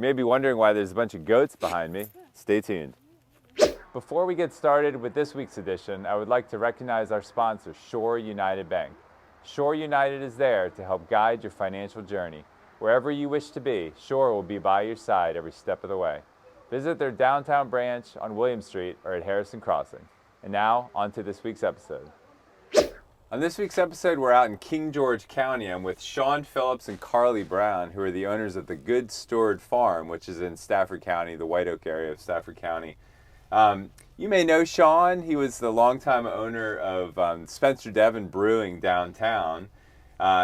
You may be wondering why there's a bunch of goats behind me. Stay tuned. Before we get started with this week's edition, I would like to recognize our sponsor, Shore United Bank. Shore United is there to help guide your financial journey. Wherever you wish to be, Shore will be by your side every step of the way. Visit their downtown branch on William Street or at Harrison Crossing. And now, on to this week's episode. On this week's episode, we're out in King George County. I'm with Shawn Phillips and Carly Brown, who are the owners of the Good Steward Farm, which is in Stafford County, the White Oak area of Stafford County. You may know Shawn. He was the longtime owner of Spencer Devon Brewing downtown.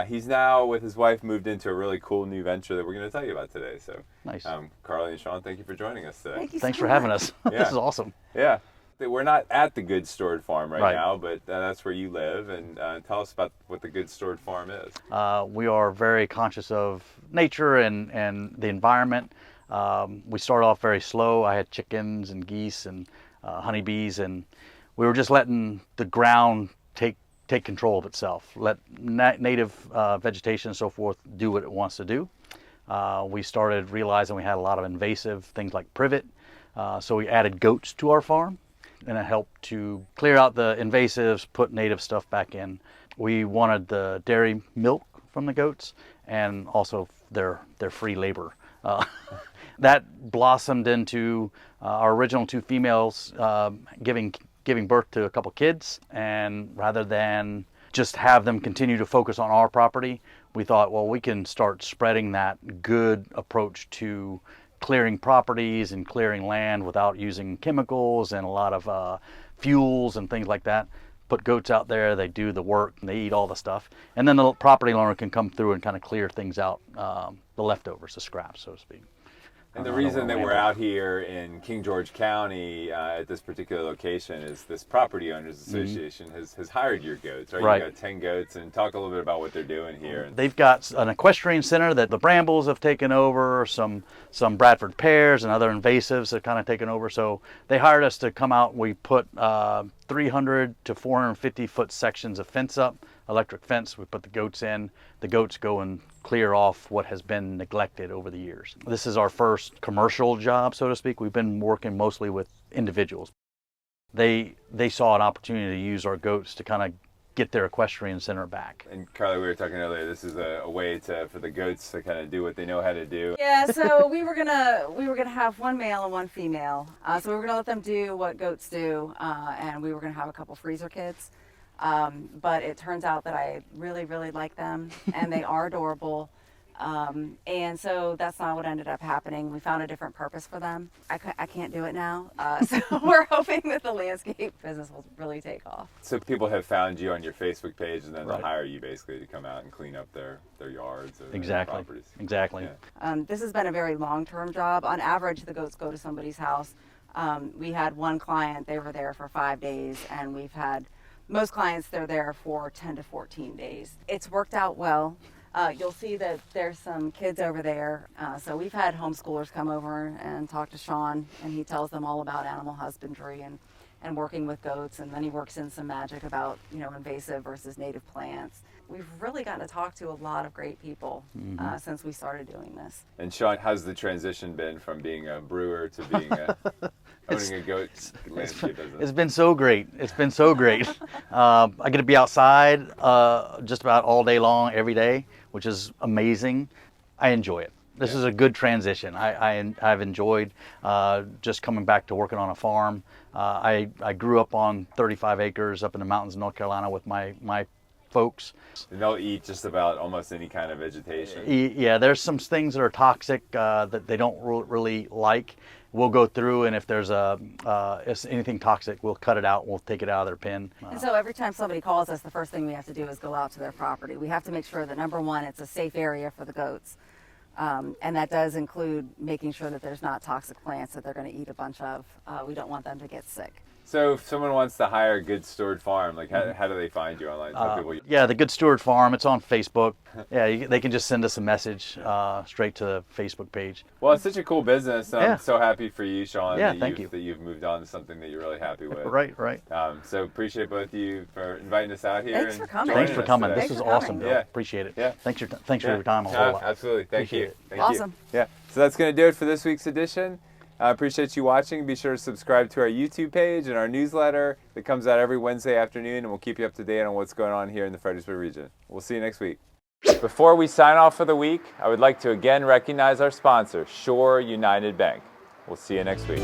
He's now, with his wife, moved into a really cool new venture that we're going to tell you about today. So, nice. Carly and Shawn, thank you for joining us today. Thanks for having us. Yeah. This is awesome. Yeah. We're not at the Good Steward Farm right Right. now, but that's where you live. And tell us about what the Good Steward Farm is. We are very conscious of nature and the environment. We started off very slow. I had chickens and geese and honeybees, and we were just letting the ground take control of itself, let native vegetation and so forth do what it wants to do. We started realizing we had a lot of invasive things like privet, so we added goats to our farm, and it helped to clear out the invasives, put native stuff back in. We wanted the dairy milk from the goats and also their free labor. That blossomed into our original two females giving birth to a couple kids, and rather than just have them continue to focus on our property, we thought, well, we can start spreading that good approach to clearing properties and clearing land without using chemicals and a lot of fuels and things like that. Put goats out there, they do the work, and they eat all the stuff, and then the property owner can come through and kind of clear things out, the leftovers, the scraps, so to speak. And the reason that we're out here in King George County at this particular location is this Property Owners Association has hired your goats, right? Right. You got 10 goats, and talk a little bit about what they're doing here. They've got an equestrian center that the brambles have taken over, some Bradford pears and other invasives have kind of taken over. So they hired us to come out. We put 300 to 450 foot sections of fence up, electric fence. We put the goats in. The goats go and clear off what has been neglected over the years. This is our first commercial job, so to speak. We've been working mostly with individuals. They saw an opportunity to use our goats to kind of get their equestrian center back. And Carly, we were talking earlier, this is a way for the goats to kind of do what they know how to do. Yeah, so we were gonna have one male and one female. So we were gonna let them do what goats do, and we were gonna have a couple freezer kids. But it turns out that I really, really like them, and they are adorable. And so that's not what ended up happening. We found a different purpose for them. I can't do it now. So we're hoping that the landscape business will really take off. So people have found you on your Facebook page, and then Right. they'll hire you basically to come out and clean up their yards or Exactly. their properties. Exactly. Yeah. This has been a very long-term job. On average, the goats go to somebody's house. We had one client, they were there for 5 days, and we've had most clients, they're there for 10 to 14 days. It's worked out well. You'll see that there's some kids over there. So we've had homeschoolers come over and talk to Shawn, and he tells them all about animal husbandry and working with goats. And then he works in some magic about, invasive versus native plants. We've really gotten to talk to a lot of great people since we started doing this. And Shawn, how's the transition been from being a brewer to being owning a goat landscape business? It's been so great. It's been so great. I get to be outside just about all day long, every day, which is amazing. I enjoy it. This is a good transition. I've enjoyed just coming back to working on a farm. I grew up on 35 acres up in the mountains of North Carolina with my folks. And they'll eat just about almost any kind of vegetation. Yeah, there's some things that are toxic that they don't really like. We'll go through, and if there's anything toxic, we'll cut it out. We'll take it out of their pen. And so every time somebody calls us, the first thing we have to do is go out to their property. We have to make sure that, number one, it's a safe area for the goats. And that does include making sure that there's not toxic plants that they're going to eat a bunch of. We don't want them to get sick. So if someone wants to hire Good Steward Farm, like how do they find you online? Tell people Yeah, the Good Steward Farm. It's on Facebook. Yeah, they can just send us a message straight to the Facebook page. Well, it's such a cool business. I'm Yeah. so happy for you, Shawn. Yeah, that thank you. That you've moved on to something that you're really happy with. Right. So appreciate both of you for inviting us out here. Thanks and for coming. joining Thanks for us coming. today. This Thanks is for awesome, coming. Bill. Yeah. Appreciate it. Yeah. Thanks for your time a whole lot. Absolutely. Thank Appreciate you. it. Thank Awesome. you. Yeah. So that's going to do it for this week's edition. I appreciate you watching. Be sure to subscribe to our YouTube page and our newsletter that comes out every Wednesday afternoon, and we'll keep you up to date on what's going on here in the Fredericksburg region. We'll see you next week. Before we sign off for the week, I would like to again recognize our sponsor, Shore United Bank. We'll see you next week.